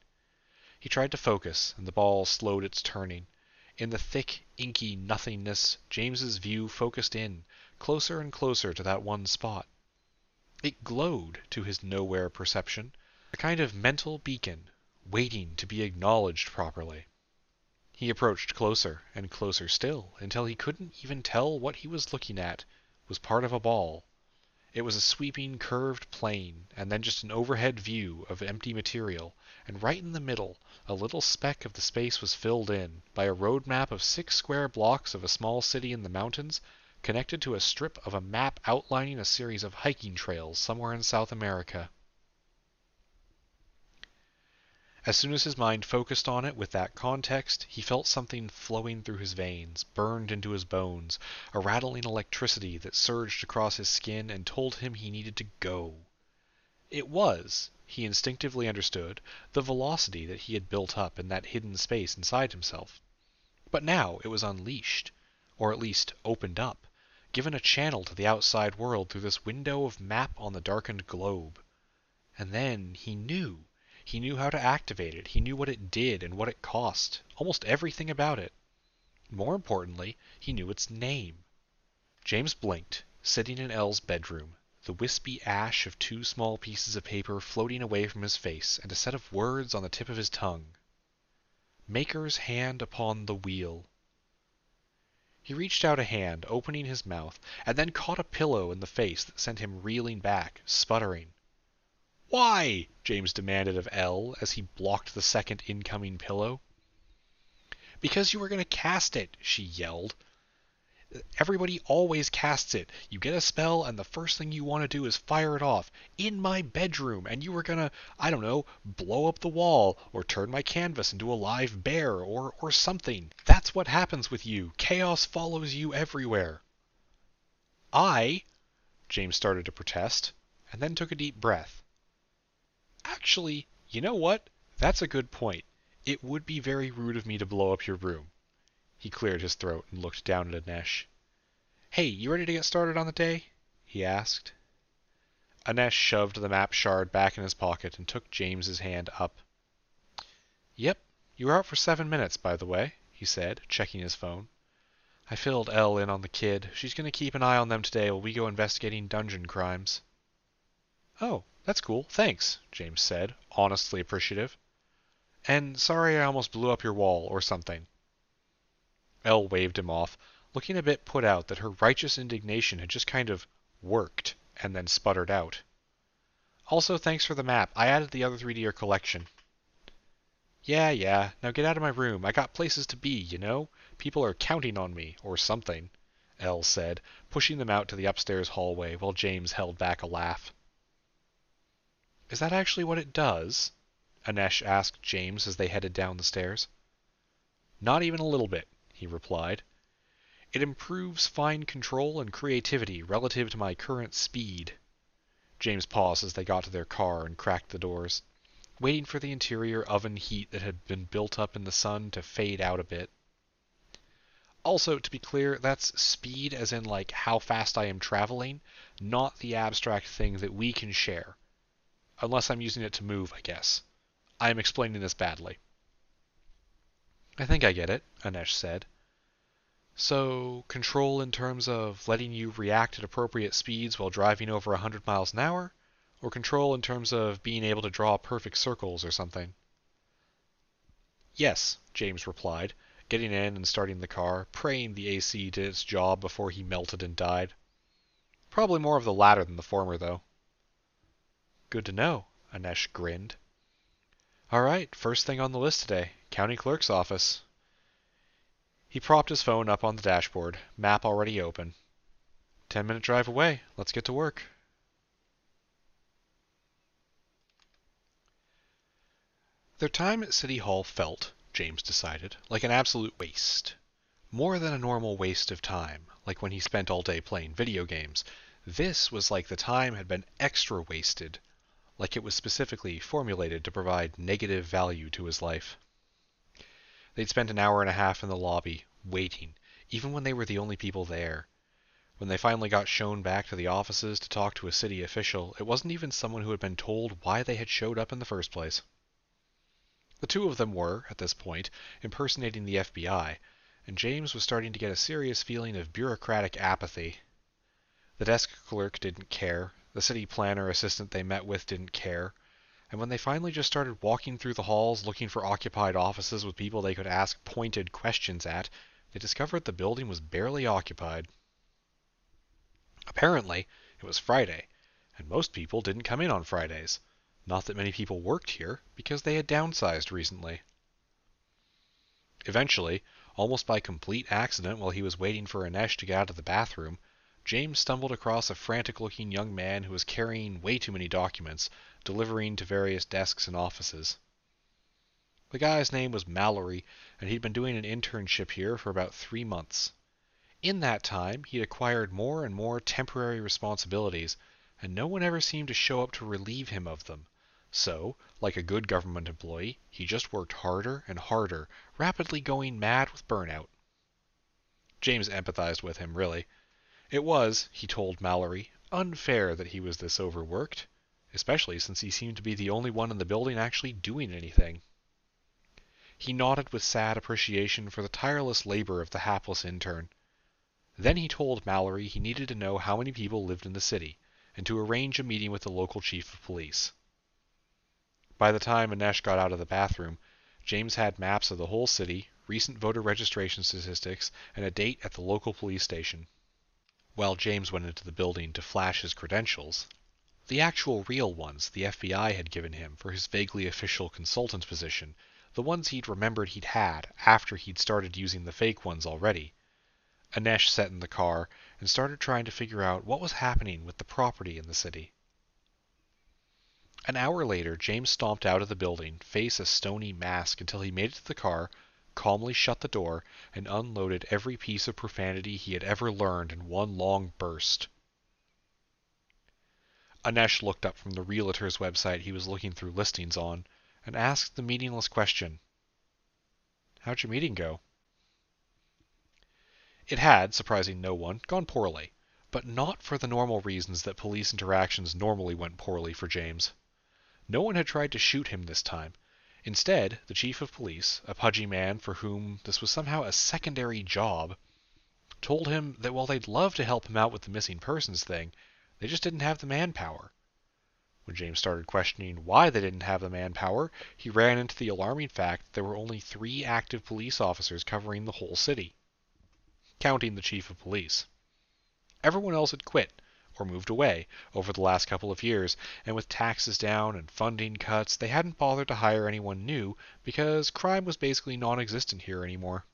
Speaker 1: He tried to focus, and the ball slowed its turning. In the thick, inky nothingness, James's view focused in, closer and closer to that one spot. It glowed to his nowhere perception, a kind of mental beacon, waiting to be acknowledged properly. He approached closer, and closer still, until he couldn't even tell what he was looking at was part of a ball. It was a sweeping, curved plane, and then just an overhead view of empty material, and right in the middle, a little speck of the space was filled in by a road map of 6 square blocks of a small city in the mountains, connected to a strip of a map outlining a series of hiking trails somewhere in South America. As soon as his mind focused on it with that context, he felt something flowing through his veins, burned into his bones, a rattling electricity that surged across his skin and told him he needed to go. It was, he instinctively understood, the velocity that he had built up in that hidden space inside himself. But now it was unleashed, or at least opened up, given a channel to the outside world through this window of map on the darkened globe. And then he knew. He knew how to activate it. He knew what it did and what it cost. Almost everything about it. More importantly, he knew its name. James blinked, sitting in Elle's bedroom, the wispy ash of 2 small pieces of paper floating away from his face, and a set of words on the tip of his tongue. Maker's hand upon the wheel. He reached out a hand, opening his mouth, and then caught a pillow in the face that sent him reeling back, sputtering. "Why?" James demanded of Elle as he blocked the second incoming pillow. "Because you were going to cast it," she yelled. "Everybody always casts it. You get a spell, and the first thing you want to do is fire it off. In my bedroom, and you were going to, I don't know, blow up the wall, or turn my canvas into a live bear, or something. That's what happens with you. Chaos follows you everywhere." James started to protest, and then took a deep breath. "Actually, you know what? That's a good point. It would be very rude of me to blow up your room." He cleared his throat and looked down at Anesh. "Hey, you ready to get started on the day?" he asked. Anesh shoved the map shard back in his pocket and took James's hand up. "Yep, you were out for 7 minutes, by the way," he said, checking his phone. "I filled Elle in on the kid. She's going to keep an eye on them today while we go investigating dungeon crimes." "Oh, that's cool, thanks," James said, honestly appreciative. "And sorry I almost blew up your wall, or something." Elle waved him off, looking a bit put out that her righteous indignation had just kind of worked, and then sputtered out. "Also, thanks for the map. I added the other 3 to your collection." Yeah, now get out of my room. I got places to be, you know? People are counting on me, or something," Elle said, pushing them out to the upstairs hallway while James held back a laugh. "Is that actually what it does?" Anesh asked James as they headed down the stairs. "Not even a little bit," he replied. "It improves fine control and creativity relative to my current speed." James paused as they got to their car and cracked the doors, waiting for the interior oven heat that had been built up in the sun to fade out a bit. "Also, to be clear, that's speed as in like how fast I am traveling, not the abstract thing that we can share. Unless I'm using it to move, I guess. I am explaining this badly." "I think I get it," Anesh said. "So, control in terms of letting you react at appropriate speeds while driving over 100 miles an hour? Or control in terms of being able to draw perfect circles or something?" "Yes," James replied, getting in and starting the car, praying the AC did its job before he melted and died. "Probably more of the latter than the former, though." "Good to know," Anesh grinned. "All right, first thing on the list today, county clerk's office." He propped his phone up on the dashboard, map already open. 10-minute drive away. Let's get to work. Their time at City Hall felt, James decided, like an absolute waste. More than a normal waste of time, like when he spent all day playing video games. This was like the time had been extra wasted, like it was specifically formulated to provide negative value to his life. They'd spent an hour and a half in the lobby, waiting, even when they were the only people there. When they finally got shown back to the offices to talk to a city official, it wasn't even someone who had been told why they had showed up in the first place. The two of them were, at this point, impersonating the FBI, and James was starting to get a serious feeling of bureaucratic apathy. The desk clerk didn't care, the city planner assistant they met with didn't care, and when they finally just started walking through the halls looking for occupied offices with people they could ask pointed questions at, they discovered the building was barely occupied. Apparently, it was Friday, and most people didn't come in on Fridays. Not that many people worked here, because they had downsized recently. Eventually, almost by complete accident while he was waiting for Anesh to get out of the bathroom, James stumbled across a frantic-looking young man who was carrying way too many documents, delivering to various desks and offices. The guy's name was Mallory, and he'd been doing an internship here for about 3 months. In that time, he'd acquired more and more temporary responsibilities, and no one ever seemed to show up to relieve him of them. So, like a good government employee, he just worked harder and harder, rapidly going mad with burnout. James empathized with him, really. It was, he told Mallory, unfair that he was this overworked, especially since he seemed to be the only one in the building actually doing anything. He nodded with sad appreciation for the tireless labor of the hapless intern. Then he told Mallory he needed to know how many people lived in the city, and to arrange a meeting with the local chief of police. By the time Anesh got out of the bathroom, James had maps of the whole city, recent voter registration statistics, and a date at the local police station. While James went into the building to flash his credentials, the actual real ones the FBI had given him for his vaguely official consultant position, the ones he'd remembered he'd had after he'd started using the fake ones already, Anesh sat in the car and started trying to figure out what was happening with the property in the city. An hour later, James stomped out of the building, face a stony mask, until he made it to the car, calmly shut the door, and unloaded every piece of profanity he had ever learned in one long burst. Anesh looked up from the realtor's website he was looking through listings on, and asked the meaningless question, "How'd your meeting go?" It had, surprising no one, gone poorly, but not for the normal reasons that police interactions normally went poorly for James. No one had tried to shoot him this time. Instead, the chief of police, a pudgy man for whom this was somehow a secondary job, told him that while they'd love to help him out with the missing persons thing, they just didn't have the manpower. When James started questioning why they didn't have the manpower, he ran into the alarming fact that there were only 3 active police officers covering the whole city, counting the chief of police. Everyone else had quit, or moved away, over the last couple of years, and with taxes down and funding cuts, they hadn't bothered to hire anyone new because crime was basically non-existent here anymore.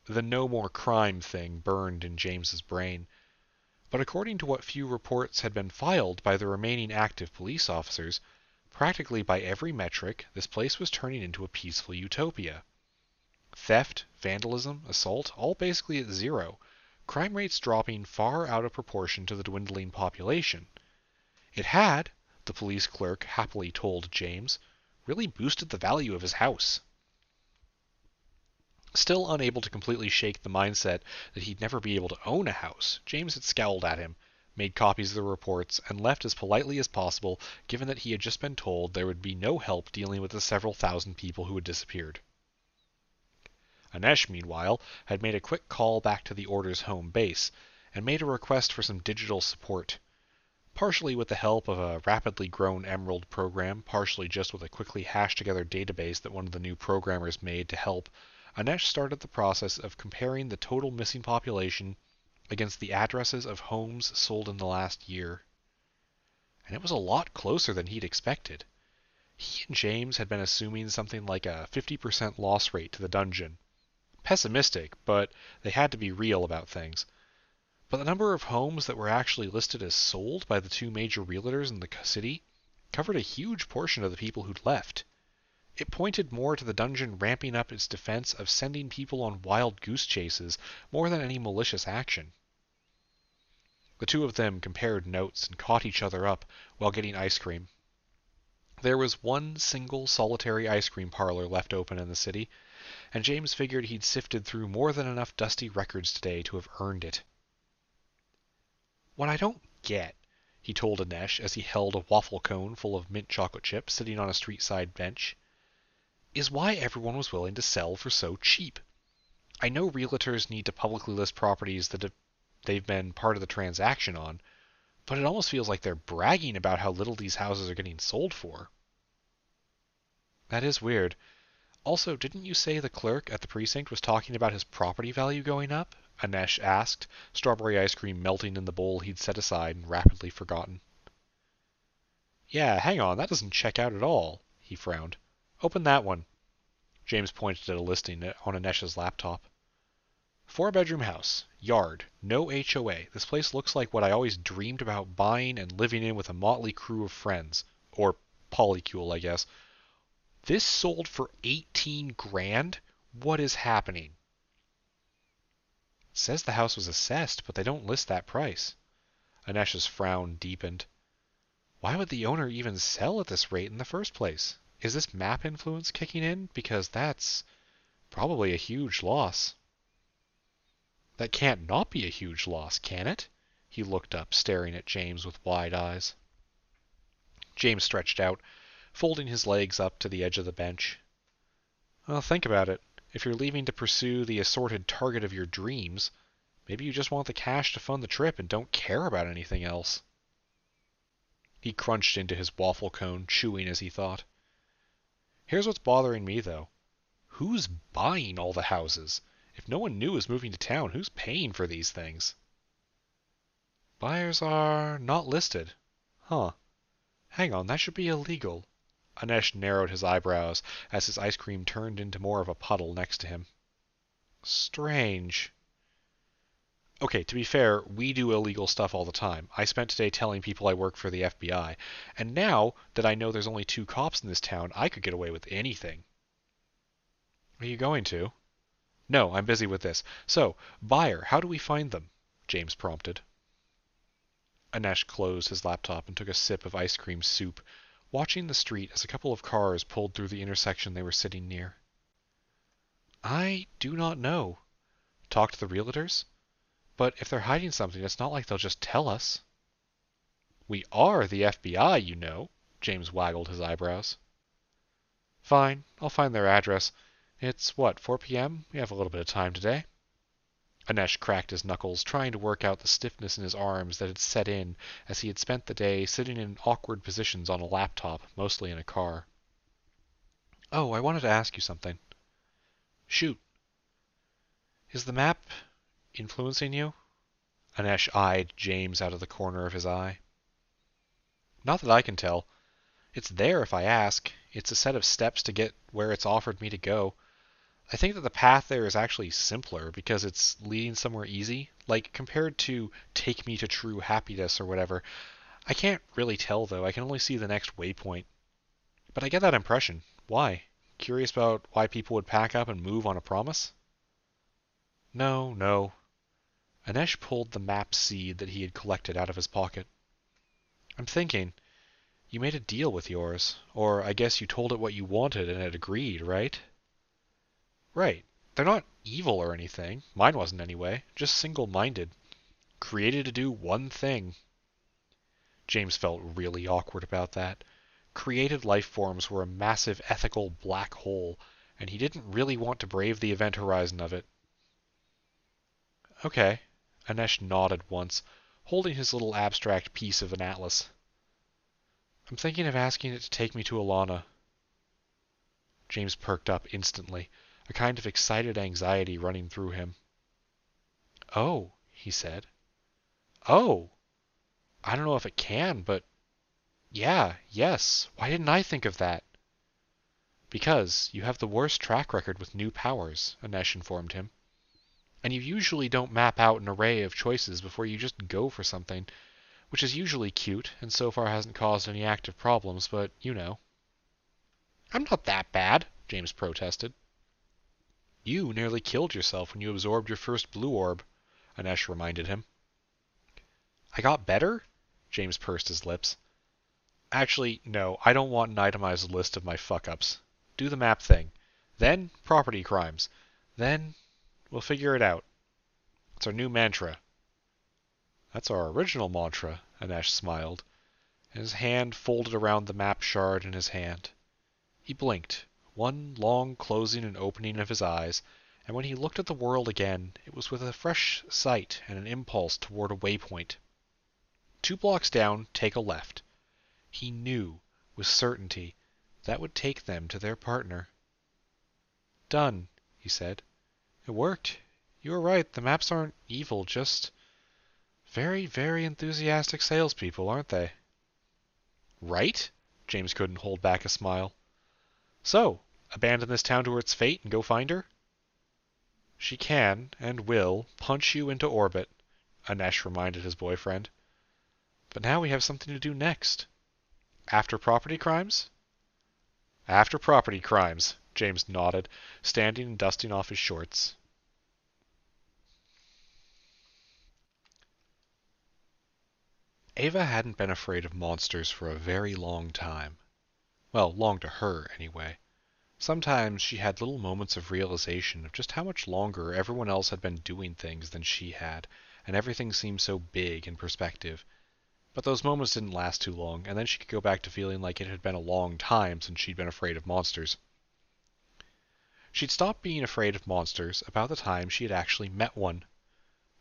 Speaker 1: The no more crime thing burned in James's brain, but according to what few reports had been filed by the remaining active police officers, practically by every metric, this place was turning into a peaceful utopia. Theft, vandalism, assault, all basically at zero, crime rates dropping far out of proportion to the dwindling population. It had, the police clerk happily told James, really boosted the value of his house. Still unable to completely shake the mindset that he'd never be able to own a house, James had scowled at him, made copies of the reports, and left as politely as possible, given that he had just been told there would be no help dealing with the several thousand people who had disappeared. Anesh, meanwhile, had made a quick call back to the Order's home base, and made a request for some digital support. Partially with the help of a rapidly grown Emerald program, partially just with a quickly hashed-together database that one of the new programmers made to help, Anesh started the process of comparing the total missing population against the addresses of homes sold in the last year. And it was a lot closer than he'd expected. He and James had been assuming something like a 50% loss rate to the dungeon. pessimistic, but they had to be real about things. But the number of homes that were actually listed as sold by the two major realtors in the city covered a huge portion of the people who'd left. It pointed more to the dungeon ramping up its defense of sending people on wild goose chases more than any malicious action. The two of them compared notes and caught each other up while getting ice cream. There was one single solitary ice cream parlor left open in the city, and James figured he'd sifted through more than enough dusty records today to have earned it. "What I don't get," he told Anesh as he held a waffle cone full of mint chocolate chips sitting on a street-side bench, "is why everyone was willing to sell for so cheap. I know realtors need to publicly list properties that they've been part of the transaction on, but it almost feels like they're bragging about how little these houses are getting sold for." "That is weird. Also, didn't you say the clerk at the precinct was talking about his property value going up?" Anesh asked, strawberry ice cream melting in the bowl he'd set aside and rapidly forgotten. "Yeah, hang on, that doesn't check out at all," he frowned. "Open that one." James pointed at a listing on Anesh's laptop. "Four-bedroom house. Yard. No HOA. This place looks like what I always dreamed about buying and living in with a motley crew of friends. Or polycule, I guess. This sold for 18 grand? What is happening?" "Says the house was assessed, but they don't list that price." Anesh's frown deepened. "Why would the owner even sell at this rate in the first place? Is this map influence kicking in? Because that's probably a huge loss." "That can't not be a huge loss, can it?" He looked up, staring at James with wide eyes. James stretched out, folding his legs up to the edge of the bench. "Well, think about it. If you're leaving to pursue the assorted target of your dreams, maybe you just want the cash to fund the trip and don't care about anything else." He crunched into his waffle cone, chewing as he thought. "Here's what's bothering me, though. Who's buying all the houses? If no one new is moving to town, who's paying for these things?" "Buyers are not listed. Huh. Hang on, that should be illegal." Anesh narrowed his eyebrows as his ice cream turned into more of a puddle next to him. "Strange." "Okay, to be fair, we do illegal stuff all the time. I spent today telling people I work for the FBI, and now that I know there's only 2 cops in this town, I could get away with anything." "Are you going to?" "No, I'm busy with this. So, buyer, how do we find them?" James prompted. Anesh closed his laptop and took a sip of ice cream soup, watching the street as a couple of cars pulled through the intersection they were sitting near. "I do not know. Talk to the realtors? But if they're hiding something, it's not like they'll just tell us." "We are the FBI, you know." James waggled his eyebrows. "Fine, I'll find their address. It's what, 4 p.m.? We have a little bit of time today." Anesh cracked his knuckles, trying to work out the stiffness in his arms that had set in as he had spent the day sitting in awkward positions on a laptop, mostly in a car. "Oh, I wanted to ask you something." "Shoot." "Is the map influencing you?" Anesh eyed James out of the corner of his eye. "Not that I can tell. It's there if I ask. It's a set of steps to get where it's offered me to go. I think that the path there is actually simpler because it's leading somewhere easy, like compared to take me to true happiness or whatever. I can't really tell though, I can only see the next waypoint. But I get that impression. Why? Curious about why people would pack up and move on a promise?" "No, no." Anesh pulled the map seed that he had collected out of his pocket. "I'm thinking, you made a deal with yours, or I guess you told it what you wanted and it agreed, right?" "Right. They're not evil or anything. Mine wasn't anyway. Just single-minded. Created to do one thing." James felt really awkward about that. Created life forms were a massive ethical black hole, and he didn't really want to brave the event horizon of it. "Okay." Anesh nodded once, holding his little abstract piece of an atlas. "I'm thinking of asking it to take me to Alana." James perked up instantly, a kind of excited anxiety running through him. "Oh," he said. "Oh! I don't know if it can, but yeah, yes. Why didn't I think of that?" Because you have the worst track record with new powers, Anesh informed him. And you usually don't map out an array of choices before you just go for something, which is usually cute and so far hasn't caused any active problems, but you know. I'm not that bad, James protested. You nearly killed yourself when you absorbed your first blue orb, Anesh reminded him. I got better? James pursed his lips. Actually, no, I don't want an itemized list of my fuck-ups. Do the map thing. Then, property crimes. Then, we'll figure it out. It's our new mantra. That's our original mantra, Anesh smiled, and his hand folded around the map shard in his hand. He blinked, one long closing and opening of his eyes, and when he looked at the world again, it was with a fresh sight and an impulse toward a waypoint. 2 blocks down, take a left. He knew, with certainty, that would take them to their partner. Done, he said. It worked. You were right, the maps aren't evil, just very, very enthusiastic salespeople, aren't they? Right? James couldn't hold back a smile. So, abandon this town to its fate and go find her? She can, and will, punch you into orbit, Anesh reminded his boyfriend. But now we have something to do next. After property crimes? After property crimes, James nodded, standing and dusting off his shorts. Ava hadn't been afraid of monsters for a very long time. Well, long to her, anyway. Sometimes she had little moments of realization of just how much longer everyone else had been doing things than she had, and everything seemed so big in perspective. But those moments didn't last too long, and then she could go back to feeling like it had been a long time since she'd been afraid of monsters. She'd stopped being afraid of monsters about the time she had actually met one.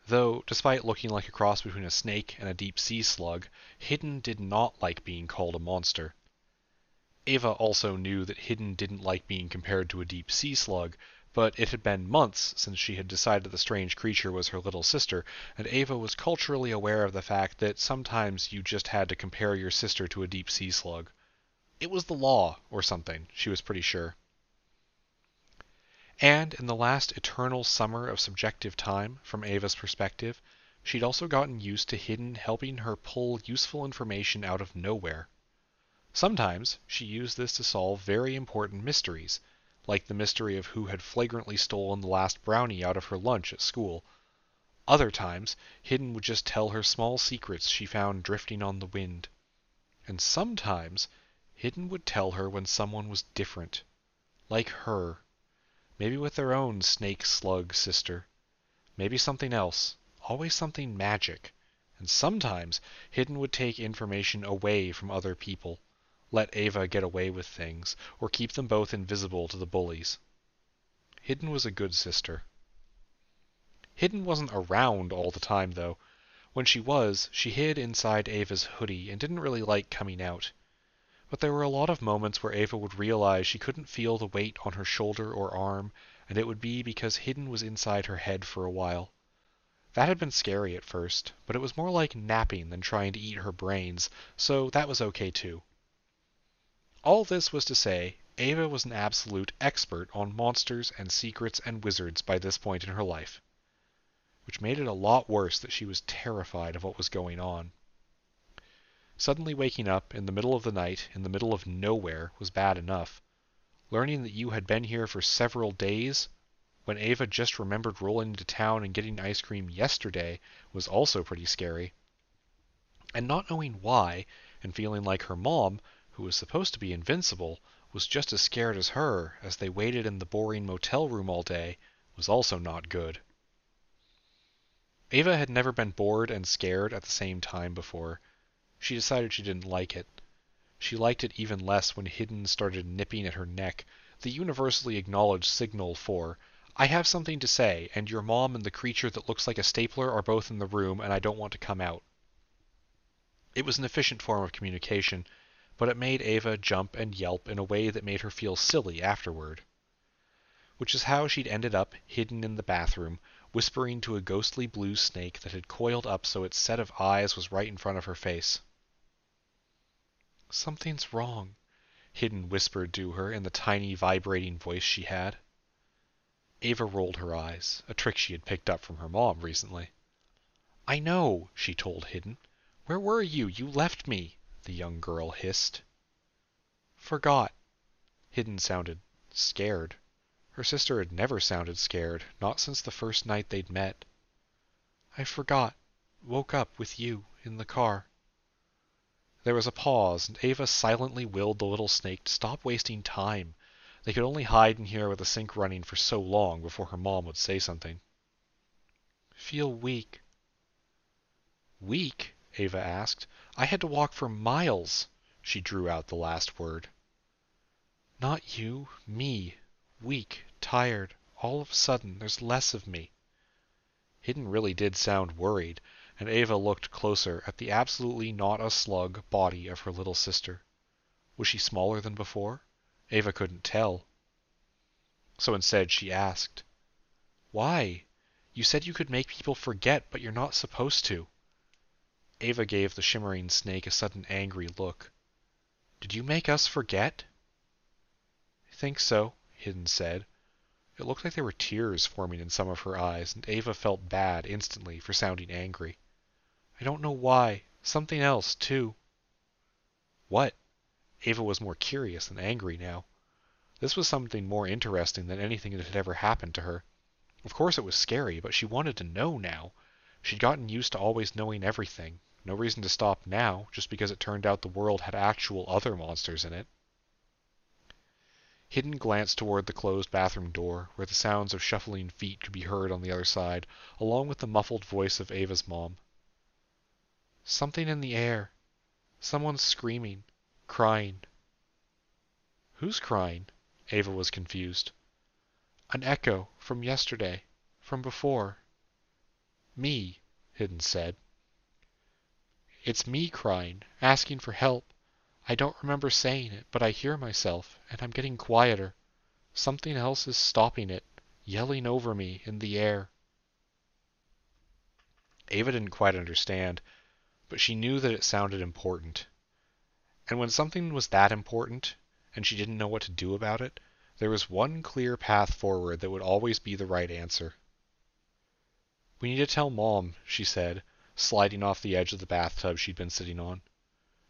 Speaker 1: Though, despite looking like a cross between a snake and a deep-sea slug, Hidden did not like being called a monster. Ava also knew that Hidden didn't like being compared to a deep-sea slug, but it had been months since she had decided the strange creature was her little sister, and Ava was culturally aware of the fact that sometimes you just had to compare your sister to a deep-sea slug. It was the law, or something, she was pretty sure. And in the last eternal summer of subjective time, from Ava's perspective, she'd also gotten used to Hidden helping her pull useful information out of nowhere. Sometimes she used this to solve very important mysteries, like the mystery of who had flagrantly stolen the last brownie out of her lunch at school. Other times, Hidden would just tell her small secrets she found drifting on the wind. And sometimes, Hidden would tell her when someone was different. Like her. Maybe with their own snake-slug sister. Maybe something else. Always something magic. And sometimes, Hidden would take information away from other people. Let Ava get away with things, or keep them both invisible to the bullies. Hidden was a good sister. Hidden wasn't around all the time, though. When she was, she hid inside Ava's hoodie and didn't really like coming out. But there were a lot of moments where Ava would realize she couldn't feel the weight on her shoulder or arm, and it would be because Hidden was inside her head for a while. That had been scary at first, but it was more like napping than trying to eat her brains, so that was okay too. All this was to say, Ava was an absolute expert on monsters and secrets and wizards by this point in her life. Which made it a lot worse that she was terrified of what was going on. Suddenly waking up in the middle of the night, in the middle of nowhere, was bad enough. Learning that you had been here for several days, when Ava just remembered rolling into town and getting ice cream yesterday, was also pretty scary. And not knowing why, and feeling like her mom, who was supposed to be invincible, was just as scared as her as they waited in the boring motel room all day, was also not good. Ava had never been bored and scared at the same time before. She decided she didn't like it. She liked it even less when Hidden started nipping at her neck, the universally acknowledged signal for, I have something to say, and your mom and the creature that looks like a stapler are both in the room, and I don't want to come out. It was an efficient form of communication, but it made Ava jump and yelp in a way that made her feel silly afterward. Which is how she'd ended up hidden in the bathroom, whispering to a ghostly blue snake that had coiled up so its set of eyes was right in front of her face. Something's wrong. Hidden whispered to her in the tiny vibrating voice she had. Ava rolled her eyes, a trick she had picked up from her mom recently. I know, she told Hidden. Where were you? You left me, the young girl hissed. Forgot. Hidden sounded scared. Her sister had never sounded scared, not since the first night they'd met. I forgot. Woke up with you in the car. There was a pause, and Ava silently willed the little snake to stop wasting time. They could only hide in here with the sink running for so long before her mom would say something. Feel weak. Weak? Ava asked. I had to walk for miles. She drew out the last word. Not you, me. Weak, tired. All of a sudden, there's less of me. Hidden really did sound worried, and Ava looked closer at the absolutely not a slug body of her little sister. Was she smaller than before? Ava couldn't tell. So instead she asked, Why? You said you could make people forget, but you're not supposed to. Ava gave the shimmering snake a sudden angry look. Did you make us forget? I think so, Hidden said. It looked like there were tears forming in some of her eyes, and Ava felt bad instantly for sounding angry. I don't know why. Something else, too. What? Ava was more curious than angry now. This was something more interesting than anything that had ever happened to her. Of course it was scary, but she wanted to know now. She'd gotten used to always knowing everything. No reason to stop now, just because it turned out the world had actual other monsters in it. Hidden glanced toward the closed bathroom door, where the sounds of shuffling feet could be heard on the other side, along with the muffled voice of Ava's mom. Something in the air. Someone's screaming, crying. Who's crying? Ava was confused. An echo from yesterday, from before. Me, Hidden said. It's me crying, asking for help. I don't remember saying it, but I hear myself, and I'm getting quieter. Something else is stopping it, yelling over me in the air. Ava didn't quite understand, but she knew that it sounded important. And when something was that important, and she didn't know what to do about it, there was one clear path forward that would always be the right answer. We need to tell Mom, she said, sliding off the edge of the bathtub she'd been sitting on.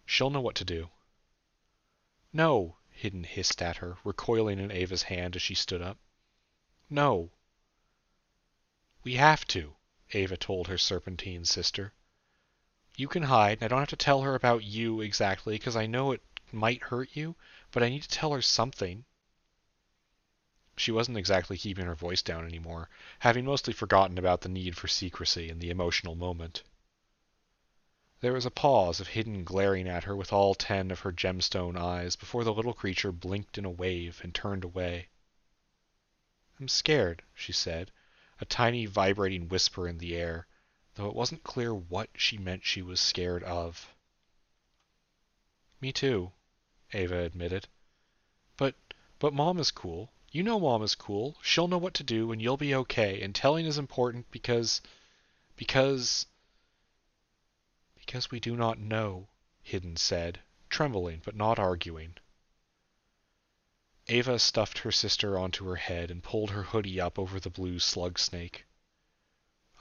Speaker 1: She'll know what to do. No, Hidden hissed at her, recoiling in Ava's hand as she stood up. No. We have to, Ava told her serpentine sister. You can hide, and I don't have to tell her about you exactly, because I know it might hurt you, but I need to tell her something. She wasn't exactly keeping her voice down anymore, having mostly forgotten about the need for secrecy in the emotional moment. There was a pause of Hidden glaring at her with all 10 of her gemstone eyes before the little creature blinked in a wave and turned away. I'm scared, she said, a tiny vibrating whisper in the air, though it wasn't clear what she meant she was scared of. Me too, Ava admitted. But Mom is cool. You know Mom is cool. She'll know what to do and you'll be okay, and telling is important because we do not know, Hidden said, trembling but not arguing. Ava stuffed her sister onto her head and pulled her hoodie up over the blue slug snake.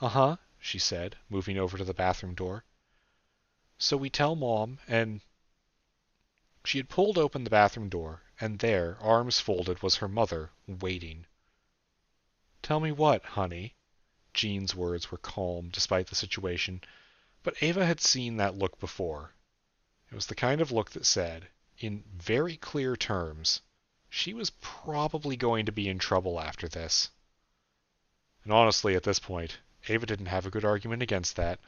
Speaker 1: Uh-huh, she said, moving over to the bathroom door. So we tell Mom, and... She had pulled open the bathroom door, and there, arms folded, was her mother, waiting. Tell me what, honey? Jean's words were calm, despite the situation, but Ava had seen that look before. It was the kind of look that said, in very clear terms, she was probably going to be in trouble after this. And honestly, at this point, Ava didn't have a good argument against that.